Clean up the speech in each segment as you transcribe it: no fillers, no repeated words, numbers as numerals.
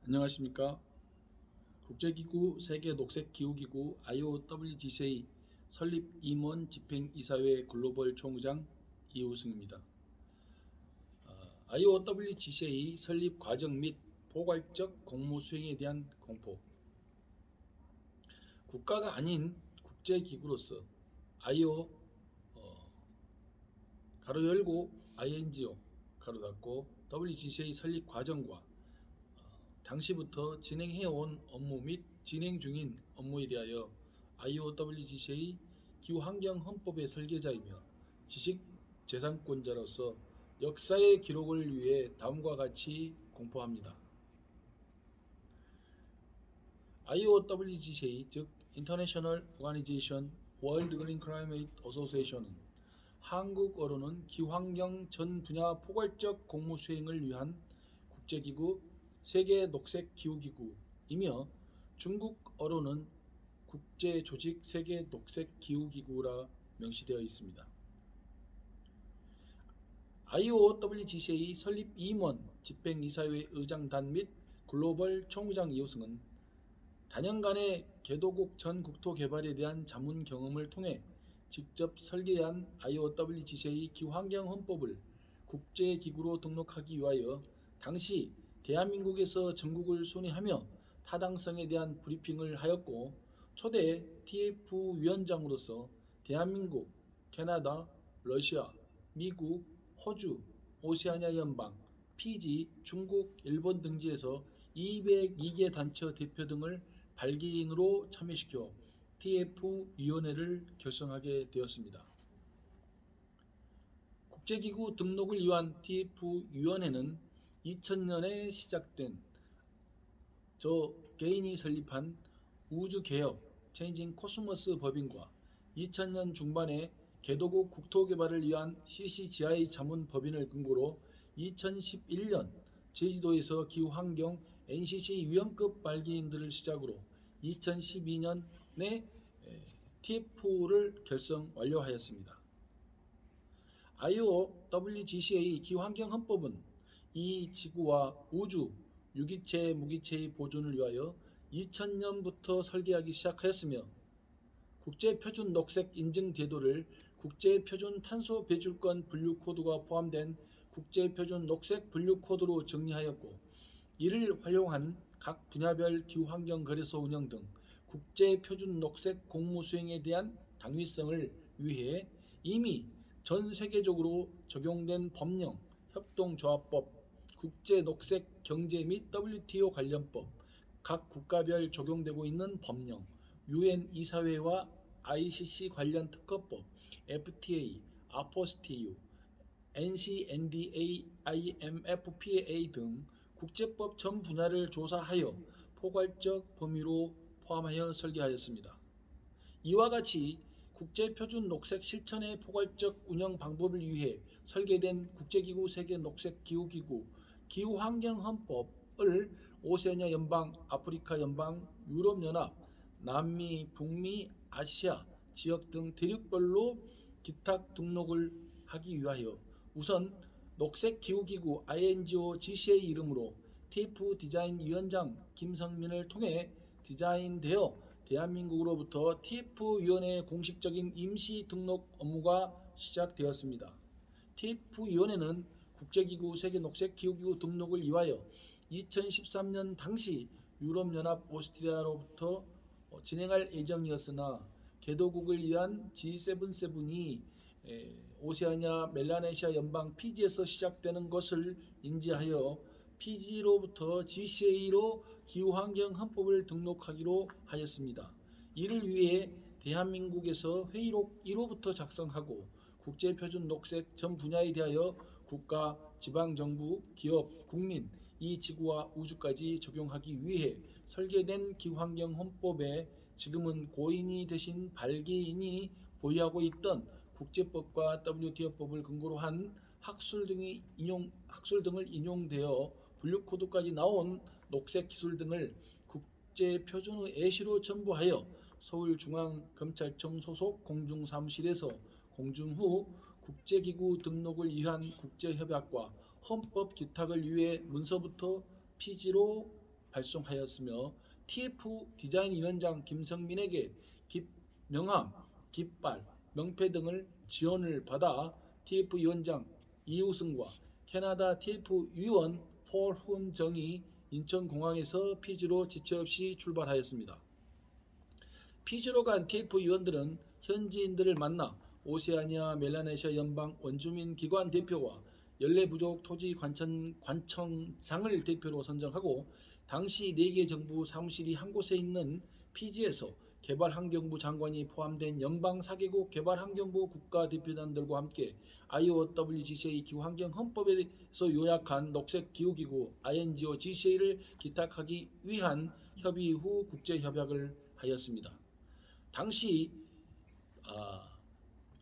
안녕하십니까. 국제기구 세계녹색기후기구 IOWGCA 설립 임원 집행이사회 글로벌 총회장 이우승입니다. IOWGCA 설립 과정 및 포괄적 공무 수행에 대한 공포. 국가가 아닌 국제기구로서 IO 가로 열고 INGO 가로 닫고 WGCA 설립 과정과 당시부터 진행해온 업무 및 진행 중인 업무에 대하여 IOWGCA 기후환경헌법의 설계자이며 지식재산권자로서 역사의 기록을 위해 다음과 같이 공포합니다. IOWGCA 즉 International Organization World Green Climate Association은 한국어로는 기후환경 전 분야 포괄적 공무 수행을 위한 국제기구 세계녹색기후기구이며 중국어로는 국제조직 세계녹색기후기구라 명시되어 있습니다. IOWGCA 설립 임원 집행이사회 의장단 및 글로벌 총회장 이호승은 다년간의 개도국 전 국토 개발에 대한 자문 경험을 통해 직접 설계한 IOWGCA 기후환경헌법을 국제기구로 등록하기 위하여 당시 대한민국에서 전국을 순회하며 타당성에 대한 브리핑을 하였고 초대 TF위원장으로서 대한민국, 캐나다, 러시아, 미국, 호주, 오세아니아 연방, 피지, 중국, 일본 등지에서 202개 단체 대표 등을 발기인으로 참여시켜 TF위원회를 결성하게 되었습니다. 국제기구 등록을 위한 TF위원회는 2000년에 시작된 저 개인이 설립한 우주개혁 체인징 코스모스 법인과 2000년 중반에 개도국 국토개발을 위한 CCGI 자문 법인을 근거로 2011년 제주도에서 기후환경 NCC 위원급 발기인들을 시작으로 2012년에 TF를 결성 완료하였습니다. IOWGCA 기후환경헌법은 이 지구와 우주, 유기체, 무기체의 보존을 위하여 2000년부터 설계하기 시작하였으며 국제표준 녹색 인증 제도를 국제표준 탄소 배출권 분류 코드가 포함된 국제표준 녹색 분류 코드로 정리하였고 이를 활용한 각 분야별 기후환경거래소 운영 등 국제표준 녹색 공무 수행에 대한 당위성을 위해 이미 전 세계적으로 적용된 법령, 협동조합법, 국제녹색경제 및 WTO 관련법, 각 국가별 적용되고 있는 법령, UN 이사회와 ICC 관련 특허법, FTA, 아포스티유, NCNDA, IMFPA 등 국제법 전 분야를 조사하여 포괄적 범위로 포함하여 설계하였습니다. 이와 같이 국제표준 녹색 실천의 포괄적 운영 방법을 위해 설계된 국제기구 세계녹색기후기구 기후환경헌법을 오세아니아 연방, 아프리카 연방, 유럽연합, 남미, 북미, 아시아 지역 등 대륙별로 기탁 등록을 하기 위하여 우선 녹색기후기구 INGO GCA 이름으로 테이프 디자인 위원장 김성민을 통해 디자인되어 대한민국으로부터 TF위원회 공식적인 임시 등록 업무가 시작되었습니다. TF위원회는 국제기구 세계녹색기후기구 등록을 위하여 2013년 당시 유럽연합 오스트리아로부터 진행할 예정이었으나 개도국을 위한 G77이 오세아니아 멜라네시아 연방 피지에서 시작되는 것을 인지하여 피지로부터 GCA로 기후환경헌법을 등록하기로 하였습니다. 이를 위해 대한민국에서 회의록 1호부터 작성하고 국제표준 녹색 전 분야에 대하여 국가, 지방정부, 기업, 국민, 이 지구와 우주까지 적용하기 위해 설계된 기후환경헌법에 지금은 고인이 되신 발기인이 보유하고 있던 국제법과 WTO법을 근거로 한 학술 등을 인용되어 분류코드까지 나온 녹색 기술 등을 국제표준의 예시로 첨부하여 서울중앙검찰청 소속 공중사무실에서 공중 후 국제기구 등록을 위한 국제협약과 헌법 기탁을 위해 문서부터 피지로 발송하였으며 TF 디자인위원장 김성민에게 명함, 깃발, 명패 등을 지원을 받아 TF 위원장 이우승과 캐나다 TF 위원 폴 훈정이 인천공항에서 피지로 지체 없이 출발하였습니다. 피지로 간 TF 위원들은 현지인들을 만나 오세아니아 멜라네시아 연방 원주민 기관 대표와 연례부족 토지 관청장을 대표로 선정하고 당시 4개 정부 사무실이 한 곳에 있는 피지에서 개발환경부 장관이 포함된 연방 4개국 개발환경부 국가대표단들과 함께 IOWGCA 기후환경헌법에서 요약한 녹색기후기구 INGO GCA를 기탁하기 위한 협의 후 국제협약을 하였습니다. 당시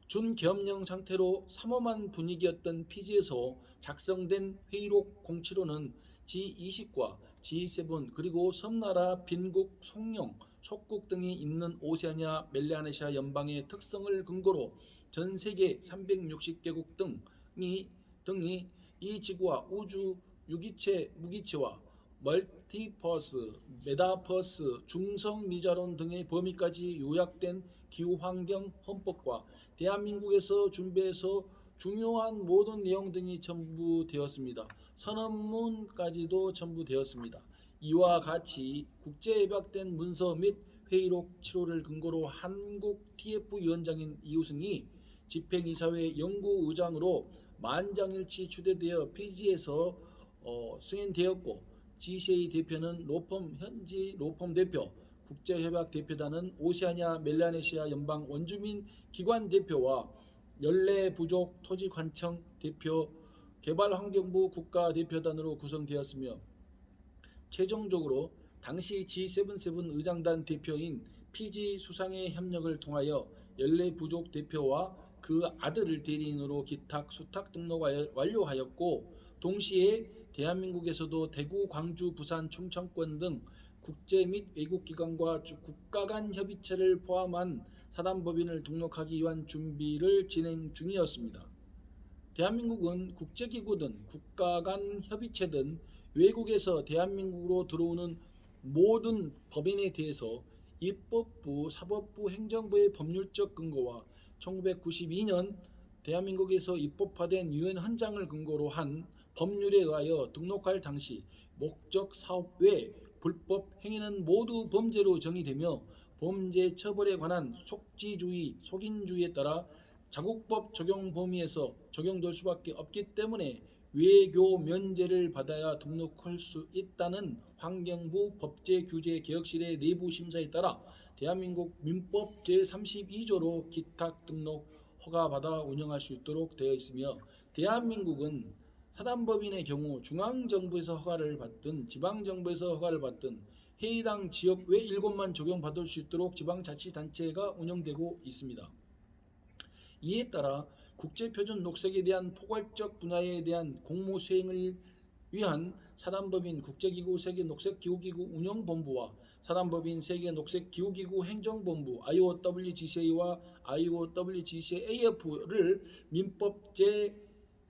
준계엄령 상태로 삼엄한 분위기였던 피지에서 작성된 회의록 07호는 G20과 G7 그리고 섬나라 빈국, 송영, 속국 등이 있는 오세아니아 멜라네시아 연방의 특성을 근거로 전 세계 360개국 등이 이 지구와 우주 유기체, 무기체와 멀티퍼스, 메타버스, 중성미자론 등의 범위까지 요약된 기후환경헌법과 대한민국에서 준비해서 중요한 모든 내용 등이 첨부되었습니다. 선언문까지도 첨부되었습니다. 이와 같이 국제협약된 문서 및 회의록 7호를 근거로 한국 TF 위원장인 이우승이 집행이사회 연구의장으로 만장일치 추대되어 피지에서 승인되었고 GCA 대표는 현지 로펌 대표, 국제협약 대표단은 오세아니아 멜라네시아 연방 원주민 기관 대표와 연례부족 토지관청 대표, 개발환경부 국가대표단으로 구성되었으며 최종적으로 당시 G77 의장단 대표인 피지 수상의 협력을 통하여 연례부족 대표와 그 아들을 대리인으로 기탁, 수탁 등록 완료하였고 동시에 대한민국에서도 대구, 광주, 부산, 충청권 등 국제 및 외국기관과 국가 간 협의체를 포함한 사단법인을 등록하기 위한 준비를 진행 중이었습니다. 대한민국은 국제기구든 국가 간 협의체든 외국에서 대한민국으로 들어오는 모든 법인에 대해서 입법부, 사법부, 행정부의 법률적 근거와 1992년 대한민국에서 입법화된 유엔 헌장을 근거로 한 법률에 의하여 등록할 당시 목적 사업 외 불법 행위는 모두 범죄로 정의되며 범죄 처벌에 관한 속지주의, 속인주의에 따라 자국법 적용 범위에서 적용될 수밖에 없기 때문에 외교 면제를 받아야 등록할 수 있다는 환경부 법제규제개혁실의 내부 심사에 따라 대한민국 민법 제32조로 기탁 등록 허가받아 운영할 수 있도록 되어 있으며 대한민국은 사단법인의 경우 중앙정부에서 허가를 받든 지방정부에서 허가를 받든 해당 지역 외 7곳만 적용받을 수 있도록 지방자치단체가 운영되고 있습니다. 이에 따라 국제표준 녹색에 대한 포괄적 분야에 대한 공무 수행을 위한 사단법인 국제기구 세계녹색기후기구 운영본부와 사단법인 세계녹색기후기구 행정본부 IOWGCA와 IOWGCAF를 민법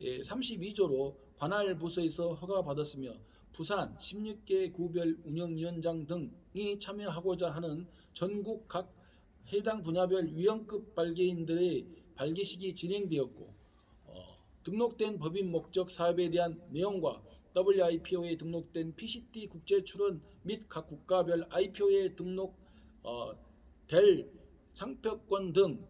제32조로 관할 부서에서 허가받았으며 부산 16개 구별 운영위원장 등이 참여하고자 하는 전국 각 해당 분야별 위원급 발기인들의 발기식이 진행되었고 등록된 법인 목적 사업에 대한 내용과 WIPO에 등록된 PCT 국제 출원 및 각 국가별 IPO에 등록될 상표권 등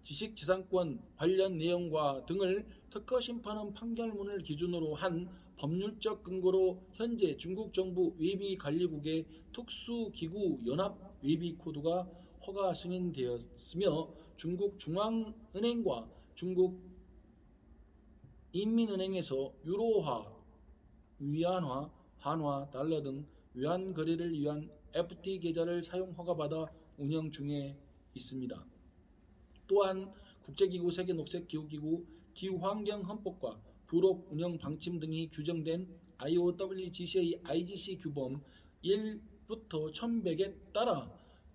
지식재산권 관련 내용과 등을 특허심판원 판결문을 기준으로 한 법률적 근거로 현재 중국 정부 외비관리국의 특수기구연합 외비코드가 허가 승인되었으며 중국 중앙은행과 중국 인민은행에서 유로화, 위안화, 한화, 달러 등 외환 거래를 위한 FT 계좌를 사용 허가받아 운영 중에 있습니다. 또한 국제기구 세계녹색기후기구 기후환경헌법과 부록 운영 방침 등이 규정된 IOWGCA IGC 규범 1부터 1100에 따라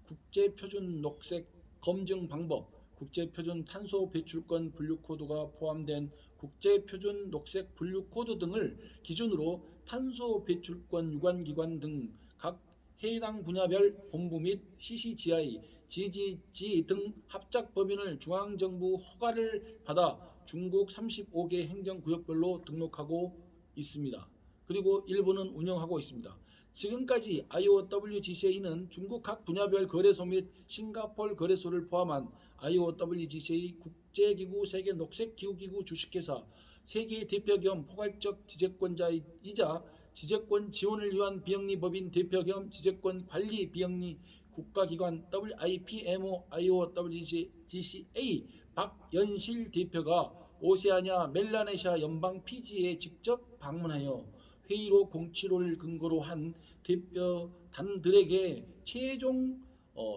국제표준 녹색 검증 방법, 국제표준 탄소 배출권 분류코드가 포함된 국제표준 녹색 분류코드 등을 기준으로 탄소 배출권 유관기관 등 각 해당 분야별 본부 및 CCGI, GGG 등 합작 법인을 중앙정부 허가를 받아 중국 35개 행정구역별로 등록하고 있습니다. 그리고 일부는 운영하고 있습니다. 지금까지 IOWGCA는 중국 각 분야별 거래소 및 싱가포르 거래소를 포함한 IOWGCA 국제기구 세계녹색기후기구 주식회사 세계 대표 겸 포괄적 지재권자이자 지재권 지원을 위한 비영리법인 대표 겸 지재권 관리 비영리 국가기관 WIPMO IOWGCA 박연실 대표가 오세아니아 멜라네시아 연방 피지에 직접 방문하여 회의록 075를 근거로 한 대표단들에게 최종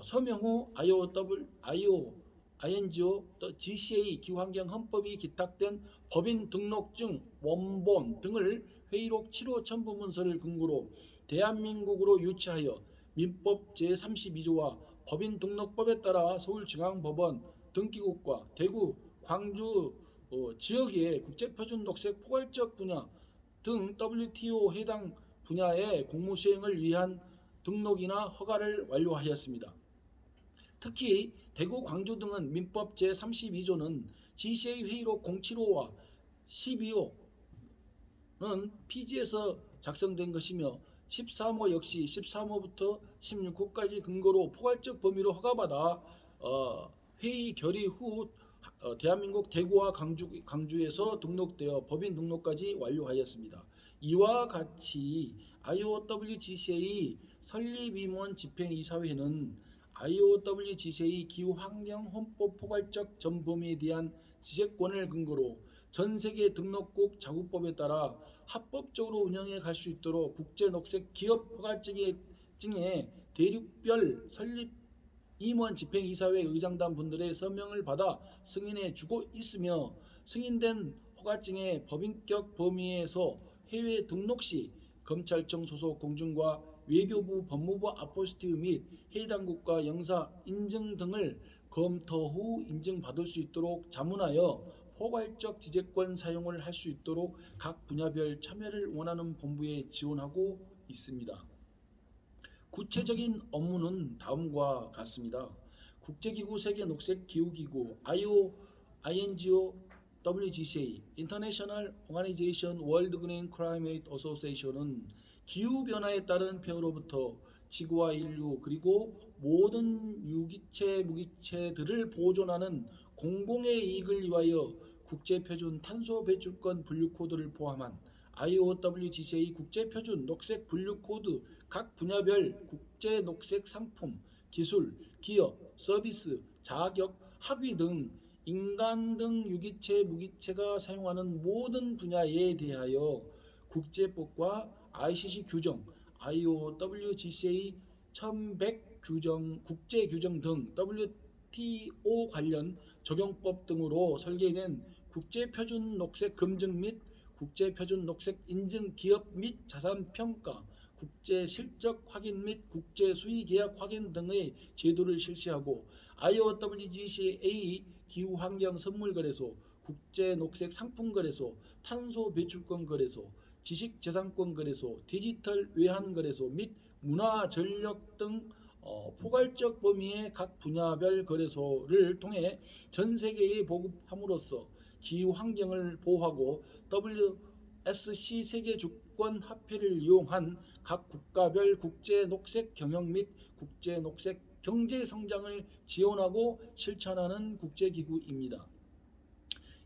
서명 후 INGO GCA 기후환경 헌법이 기탁된 법인 등록증 원본 등을 회의록 7호 첨부 문서를 근거로 대한민국으로 유치하여 민법 제32조와 법인 등록법에 따라 서울중앙법원 등기국과 대구, 광주 지역의 국제표준 녹색 포괄적 분야 등 WTO 해당 분야의 공무 수행을 위한 등록이나 허가를 완료하였습니다. 특히 대구, 광주 등은 민법 제32조는 GCA 회의록 075와 12호는 피지에서 작성된 것이며 13호 역시 13호부터 16호까지 근거로 포괄적 범위로 허가받아 회의 결의 후 대한민국 대구와 광주에서 등록되어 법인 등록까지 완료하였습니다. 이와 같이 IOWGCA 설립임원 집행이사회는 IOWGCA 기후환경헌법 포괄적 전범위에 대한 지재권을 근거로 전세계 등록국 자구법에 따라 합법적으로 운영해 갈 수 있도록 국제녹색기업허가증의 대륙별 설립 임원 집행이사회 의장단 분들의 서명을 받아 승인해 주고 있으며 승인된 허가증의 법인격 범위에서 해외 등록 시 검찰청 소속 공중과 외교부, 법무부 아포스티브 및 해당 국가 영사 인증 등을 검토 후 인증받을 수 있도록 자문하여 포괄적 지재권 사용을 할 수 있도록 각 분야별 참여를 원하는 본부에 지원하고 있습니다. 구체적인 업무는 다음과 같습니다. 국제기구 세계녹색기후기구 INGO WGCA International Organization World Green Climate Association은 기후변화에 따른 폐허로부터 지구와 인류 그리고 모든 유기체, 무기체들을 보존하는 공공의 이익을 위하여 국제표준 탄소 배출권 분류코드를 포함한 IOWGCA 국제표준 녹색 분류코드 각 분야별 국제 녹색 상품, 기술, 기업, 서비스, 자격, 학위 등 인간 등 유기체, 무기체가 사용하는 모든 분야에 대하여 국제법과 ICC 규정, IOWGCA 1100 규정, 국제 규정 등 WTO 관련 적용법 등으로 설계된 국제표준 녹색 검증 및 국제표준 녹색 인증 기업 및 자산 평가, 국제 실적 확인 및 국제 수의 계약 확인 등의 제도를 실시하고 IOWGCA 기후환경 선물거래소, 국제 녹색 상품 거래소, 탄소 배출권 거래소, 지식재산권 거래소, 디지털 외환 거래소 및 문화 전력 등 포괄적 범위의 각 분야별 거래소를 통해 전 세계에 보급함으로써 기후 환경을 보호하고 WSC 세계 주권 화폐를 이용한 각 국가별 국제 녹색 경영 및 국제 녹색 경제 성장을 지원하고 실천하는 국제기구입니다.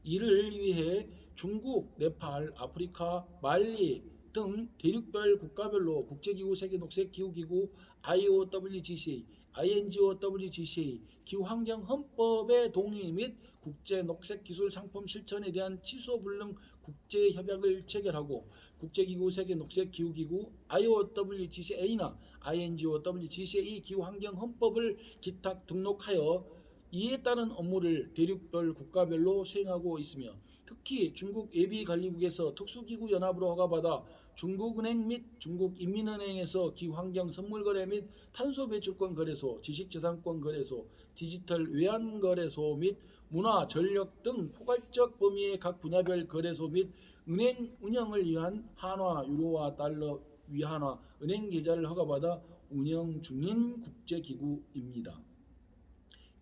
이를 위해 중국, 네팔, 아프리카, 말리 등 대륙별 국가별로 국제기구 세계녹색기후기구 IOWGCA, INGOWGCA 기후환경헌법의 동의 및 국제녹색기술 상품 실천에 대한 취소 불능 국제협약을 체결하고 국제기구 세계녹색기후기구 IOWGCA나 INGOWGCA 기후환경헌법을 기탁 등록하여 이에 따른 업무를 대륙별 국가별로 수행하고 있으며 특히 중국 예비관리국에서 특수기구 연합으로 허가받아 중국은행 및 중국인민은행에서 기후환경 선물거래 및 탄소배출권 거래소, 지식재산권 거래소, 디지털 외환거래소 및 문화, 전력 등 포괄적 범위의 각 분야별 거래소 및 은행 운영을 위한 한화, 유로와 달러 위안화 은행 계좌를 허가받아 운영 중인 국제기구입니다.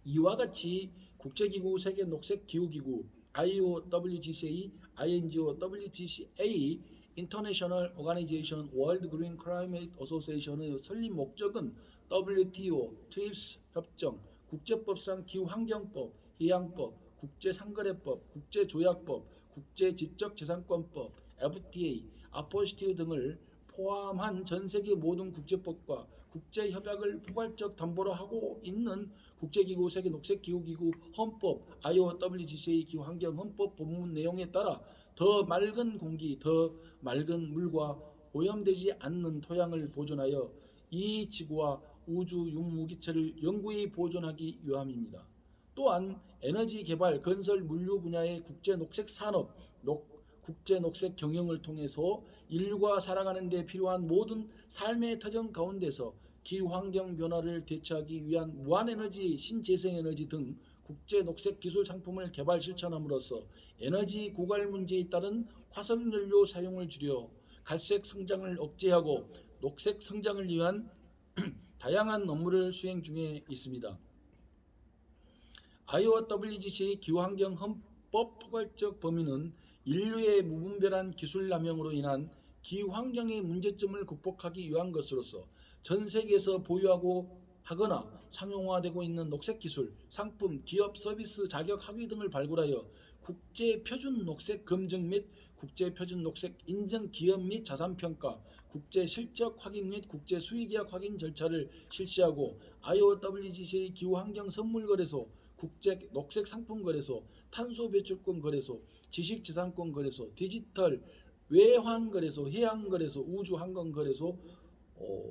이와 같이 국제기구 세계녹색기후기구 IOWGCA, INGO, WGCA, International Organization World Green Climate Association의 설립 목적은 WTO, TRIPS 협정, 국제법상 기후환경법, 해양법, 국제상거래법, 국제조약법, 국제지적재산권법, FTA, 아포스티우 등을 포함한 전 세계 모든 국제법과 국제협약을 포괄적 담보로 하고 있는 국제기구 세계녹색기후기구 헌법 IOWGCA 기후환경헌법 본문 내용에 따라 더 맑은 공기, 더 맑은 물과 오염되지 않는 토양을 보존하여 이 지구와 우주 유무기체를 영구히 보존하기 위함입니다. 또한 에너지 개발, 건설, 물류 분야의 국제 녹색 산업, 국제 녹색 경영을 통해서 인류가 살아가는 데 필요한 모든 삶의 터전 가운데서 기후환경 변화를 대처하기 위한 무한에너지, 신재생에너지 등 국제 녹색 기술 상품을 개발 실천함으로써 에너지 고갈 문제에 따른 화석연료 사용을 줄여 갈색 성장을 억제하고 녹색 성장을 위한 다양한 업무를 수행 중에 있습니다. IOWGC의 기후환경 헌법 포괄적 범위는 인류의 무분별한 기술 남용으로 인한 기후환경의 문제점을 극복하기 위한 것으로서 전 세계에서 보유하고 하거나 상용화되고 있는 녹색 기술, 상품, 기업, 서비스, 자격, 학위 등을 발굴하여 국제 표준 녹색 검증 및 국제 표준 녹색 인증 기업 및 자산 평가, 국제 실적 확인 및 국제 수의계약 확인 절차를 실시하고 IOWGC의 기후환경 선물거래소, 국제 녹색 상품 거래소, 탄소 배출권 거래소, 지식재산권 거래소, 디지털 외환 거래소, 해양 거래소, 우주 항공 거래소,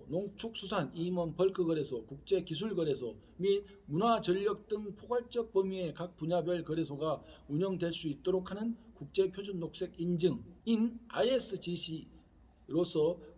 농축수산 임원 벌크 거래소, 국제 기술 거래소 및 문화 전력 등 포괄적 범위의 각 분야별 거래소가 운영될 수 있도록 하는 국제 표준 녹색 인증인 ISGC로서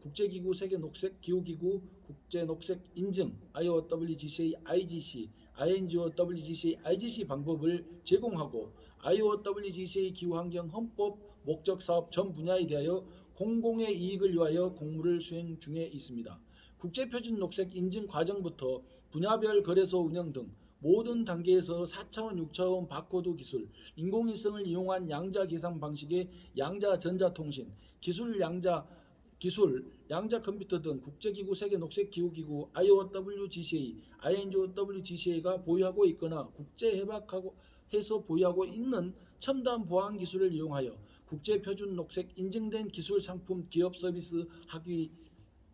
국제기구 세계녹색 기후기구 국제녹색 인증 IOWGCA, IGC, INGO, WGCA, IGC 방법을 제공하고 IOWGCA 기후환경 헌법 목적 사업 전 분야에 대하여 공공의 이익을 위하여 공무를 수행 중에 있습니다. 국제표준 녹색 인증 과정부터 분야별 거래소 운영 등 모든 단계에서 4차원, 6차원 바코드 기술, 인공위성을 이용한 양자 계산 방식의 양자 전자통신, 기술 양자 컴퓨터 등 국제기구 세계녹색기후기구 IOWGCA, INGO-WGCA가 보유하고 있거나 국제협약하고 해서 보유하고 있는 첨단 보안 기술을 이용하여 국제표준 녹색 인증된 기술, 상품, 기업, 서비스, 학위,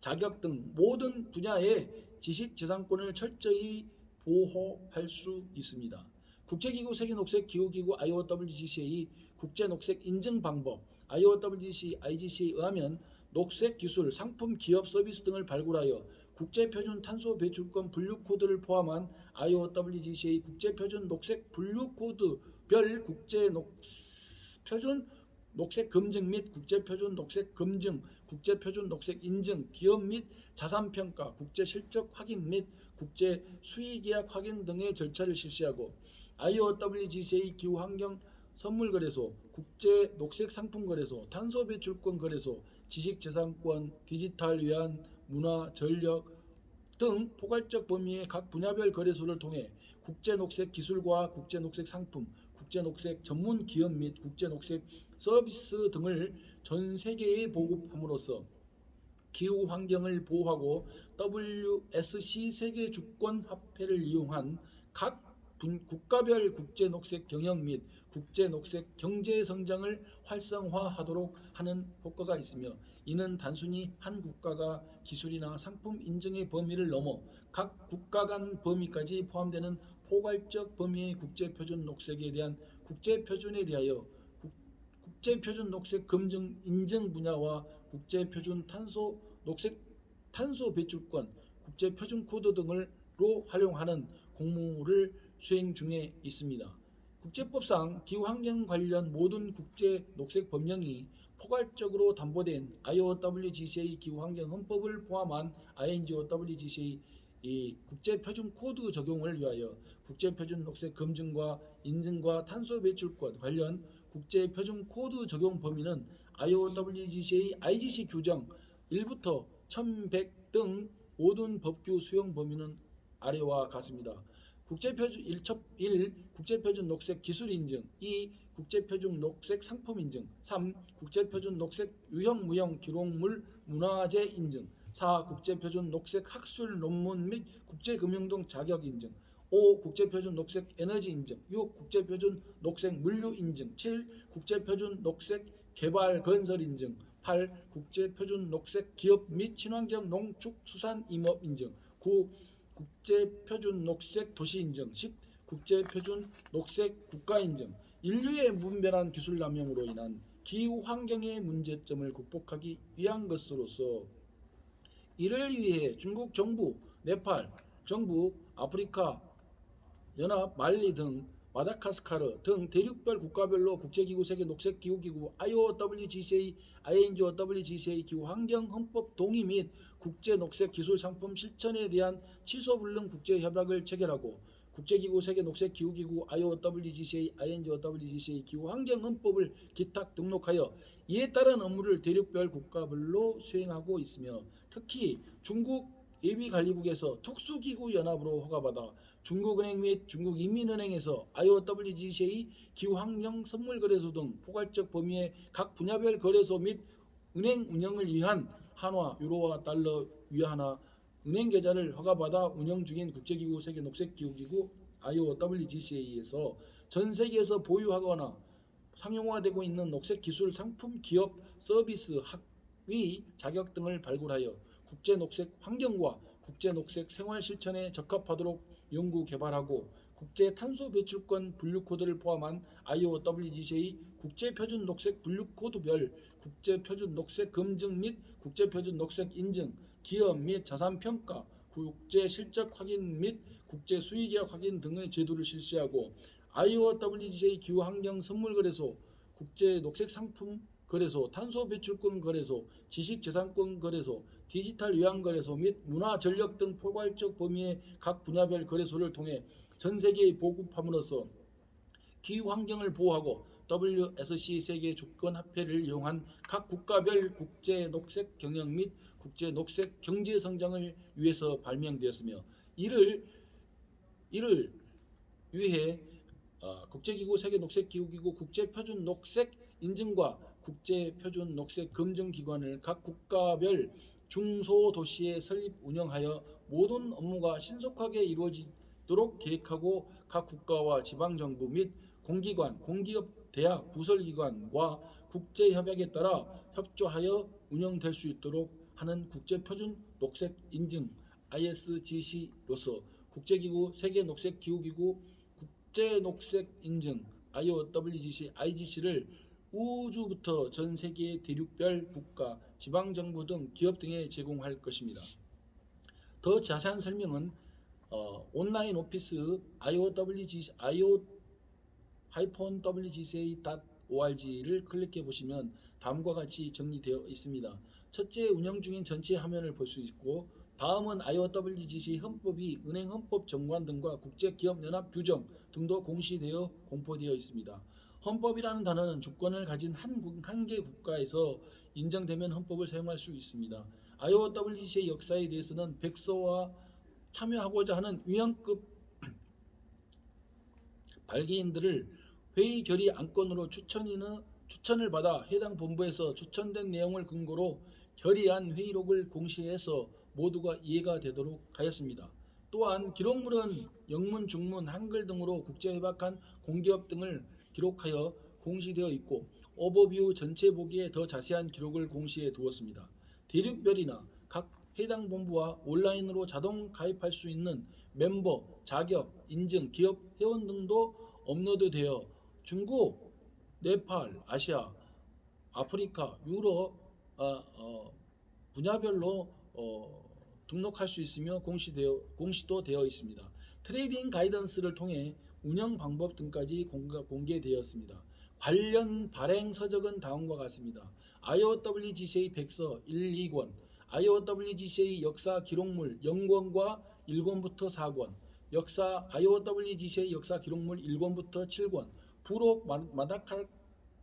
자격 등 모든 분야의 지식재산권을 철저히 보호할 수 있습니다. 국제기구 세계녹색기후기구 IOWGCA 국제녹색 인증 방법 IOWGC, IGC에 의하면 녹색 기술, 상품, 기업, 서비스 등을 발굴하여 국제표준 탄소 배출권 분류 코드를 포함한 IOWGCA 국제표준 녹색 분류 코드별 국제표준 녹색 검증 및 국제표준 녹색 검증, 국제표준 녹색 인증, 기업 및 자산평가, 국제실적 확인 및 국제 수의계약 확인 등의 절차를 실시하고 IOWGCA 기후환경 선물거래소, 국제 녹색 상품거래소, 탄소 배출권 거래소, 지식재산권, 디지털 외환, 문화, 전력 등 포괄적 범위의 각 분야별 거래소를 통해 국제녹색 기술과 국제녹색 상품, 국제녹색 전문 기업 및 국제녹색 서비스 등을 전 세계에 보급함으로써 기후 환경을 보호하고 WSC 세계 주권 화폐를 이용한 각 국가별 국제 녹색 경영 및 국제 녹색 경제 성장을 활성화하도록 하는 효과가 있으며 이는 단순히 한 국가가 기술이나 상품 인증의 범위를 넘어 각 국가 간 범위까지 포함되는 포괄적 범위의 국제 표준 녹색에 대한 국제 표준에 대하여 국제 표준 녹색 검증 인증 분야와 국제 표준 탄소 배출권, 국제 표준 코드 등을로 활용하는 공무를 수행 중에 있습니다. 국제법상 기후환경 관련 모든 국제 녹색 법령이 포괄적으로 담보된 IOWGCA 기후환경 헌법을 포함한 INGO-WGCA 국제 표준 코드 적용을 위하여 국제 표준 녹색 검증과 인증과 탄소 배출권 관련 국제 표준 코드 적용 범위는 IOWGCA IGC 규정 1부터 1100 등 모든 법규 수용 범위는 아래와 같습니다. 국제표준 1. 국제표준 녹색 기술 인증 2. 국제표준 녹색 상품 인증 3. 국제표준 녹색 유형 무형 기록물 문화재 인증 4. 국제표준 녹색 학술 논문 및 국제금융 자격 인증 5. 국제표준 녹색 에너지 인증 6. 국제표준 녹색 물류 인증 7. 국제표준 녹색 개발 건설 인증 8. 국제표준 녹색 기업 및 친환경 농축수산임업 인증 9. 국제표준 녹색 도시 인증 10. 국제표준 녹색 국가 인증 인류의 무분별한 기술 남용으로 인한 기후 환경의 문제점을 극복하기 위한 것으로서 이를 위해 중국 정부, 네팔 정부, 아프리카 연합, 말리 등 마다가스카르 등 대륙별 국가별로 국제기구, 세계녹색기후기구, IOWGCA, INGOWGCA 기후환경헌법 동의 및 국제녹색기술상품 실천에 대한 취소불능 국제협약을 체결하고 국제기구, 세계녹색기후기구, IOWGCA, INGOWGCA 기후환경헌법을 기탁 등록하여 이에 따른 업무를 대륙별 국가별로 수행하고 있으며 특히 중국 예비관리국에서 특수기구연합으로 허가받아 중국은행 및 중국인민은행에서 IOWGCA 기후환경선물거래소 등 포괄적 범위의 각 분야별 거래소 및 은행 운영을 위한 한화, 유로와 달러 위안화 은행계좌를 허가받아 운영 중인 국제기구, 세계녹색기후기구 IOWGCA에서 전 세계에서 보유하거나 상용화되고 있는 녹색기술 상품, 기업, 서비스, 학위 자격 등을 발굴하여 국제녹색 환경과 국제녹색 생활 실천에 적합하도록 연구 개발하고 국제탄소 배출권 분류코드를 포함한 IOWGCA 국제표준 녹색 분류코드별 국제표준 녹색 검증 및 국제표준 녹색 인증, 기업 및 자산 평가, 국제 실적 확인 및 국제 수의계약 확인 등의 제도를 실시하고 IOWGCA 기후환경 선물거래소, 국제 녹색 상품 거래소, 탄소 배출권 거래소, 지식재산권 거래소, 디지털 위안거래소 및 문화전력 등 포괄적 범위의 각 분야별 거래소를 통해 전 세계에 보급함으로써 기후환경을 보호하고 WSC 세계 주권화폐를 이용한 각 국가별 국제 녹색 경영 및 국제 녹색 경제 성장을 위해서 발명되었으며 이를 위해 국제기구, 세계녹색기후기구, 국제표준 녹색 인증과 국제표준 녹색 검증기관을 각 국가별 중소도시에 설립 운영하여 모든 업무가 신속하게 이루어지도록 계획하고 각 국가와 지방정부 및 공기관, 공기업, 대학, 부설기관과 국제협약에 따라 협조하여 운영될 수 있도록 하는 국제표준 녹색 인증 ISGC로서 국제기구, 세계녹색기후기구, 국제녹색 인증 IOWGC, IGC를 우주부터 전 세계 대륙별 국가, 지방정부 등 기업 등에 제공할 것입니다. 더 자세한 설명은 온라인 오피스 IO-WGCA.org를 클릭해 보시면 다음과 같이 정리되어 있습니다. 첫째, 운영 중인 전체 화면을 볼 수 있고 다음은 IOWGCA 헌법이 은행헌법 정관 등과 국제기업연합 규정 등도 공시되어 공포되어 있습니다. 헌법이라는 단어는 주권을 가진 한 개 국가에서 인정되면 헌법을 사용할 수 있습니다. IOWGCA 역사에 대해서는 백서와 참여하고자 하는 위원급 발기인들을 회의 결의 안건으로 추천을 받아 해당 본부에서 추천된 내용을 근거로 결의안 회의록을 공시해서 모두가 이해가 되도록 하였습니다. 또한 기록물은 영문, 중문, 한글 등으로 국제협약한 공기업 등을 기록하여 공시되어 있고 오버뷰 전체 보기에 더 자세한 기록을 공시해 두었습니다. 대륙별이나 각 해당 본부와 온라인으로 자동 가입할 수 있는 멤버, 자격, 인증, 기업 회원 등도 업로드되어 중국, 네팔, 아시아, 아프리카, 유럽 분야별로 등록할 수 있으며 공시도 되어 있습니다. 트레이딩 가이던스를 통해 운영 방법 등까지 공개되었습니다. 관련 발행 서적은 다음과 같습니다. IOWGCA 백서 1, 2권, IOWGCA 역사 기록물 0권과 1권부터 4권, IOWGCA 역사 기록물 1권부터 7권, 부록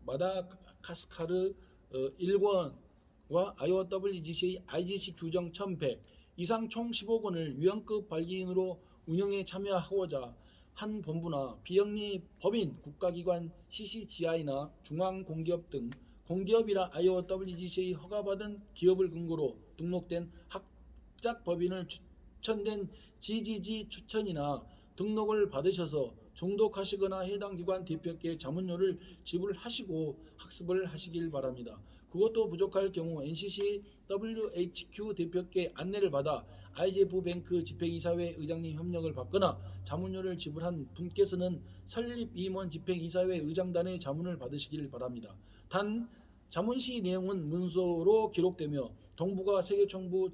마다가스카르 1권과 아이오와 WGCA IGC 규정 1100 이상 총 15권을 위헌급 발기인으로 운영에 참여하고자 한 본부나 비영리 법인 국가기관 CCGI나 중앙공기업 등 공기업이나 아이오와 WGCA 허가받은 기업을 근거로 등록된 합작법인을 추천된 GGG 추천이나 등록을 받으셔서 중독하시거나 해당 기관 대표께 자문료를 지불하시고 학습을 하시길 바랍니다. 그것도 부족할 경우 NCC WHQ 대표께 안내를 받아 IGF뱅크 집행이사회 의장님 협력을 받거나 자문료를 지불한 분께서는 설립임원 집행이사회 의장단의 자문을 받으시길 바랍니다. 단 자문시 내용은 문서로 기록되며 동부가 세계총부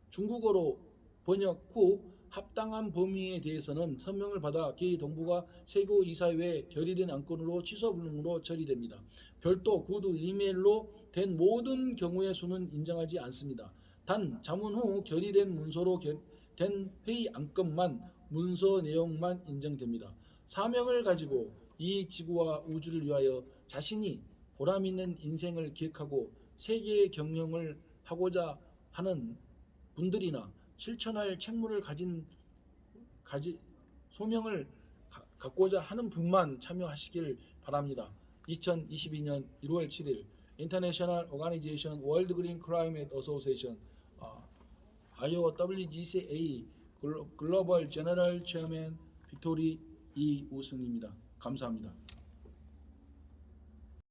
중국어로 번역 후 합당한 범위에 대해서는 서명을 받아 기 동부가 세고이사회에 결의된 안건으로 취소 불능으로 처리됩니다. 별도 구두 이메일로 된 모든 경우의 수는 인정하지 않습니다. 단 자문 후 결의된 문서로 된 회의 안건만 문서 내용만 인정됩니다. 사명을 가지고 이 지구와 우주를 위하여 자신이 보람있는 인생을 기획하고 세계의 경영을 하고자 하는 분들이나 실천할 책무를 소명을 갖고자 하는 분만 참여하시길 바랍니다. 2022년 1월 7일 International Organization World Green Climate Association 아이오와 WGCA 글로벌 제너럴 체어맨 빅토리 이우승입니다. 감사합니다.